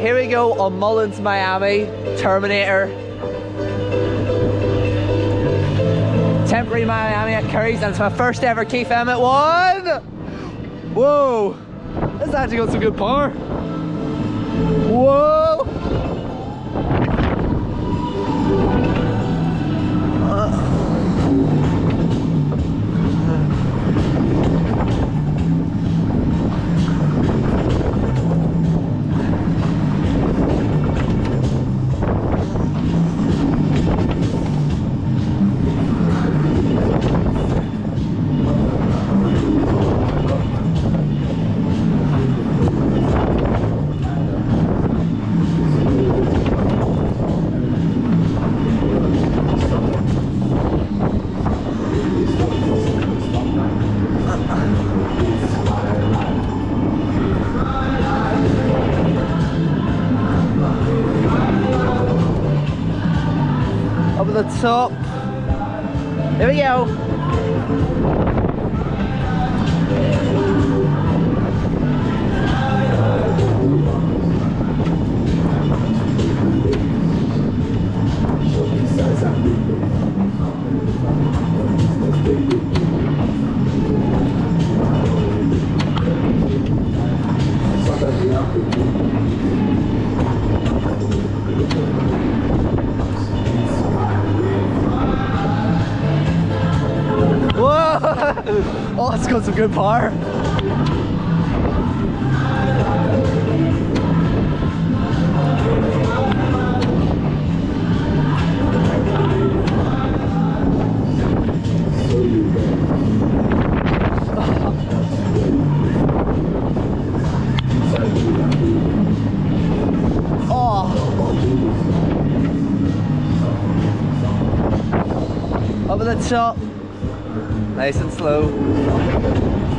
here we go on Mullins Miami, Terminator. Temporary Miami at Curry's, and it's my first ever Keith Emmett one. Whoa, this actually got some good power. Whoa. Up at the top. Here we go. Oh, it's got some good power. Oh. Up at the top. Nice and slow.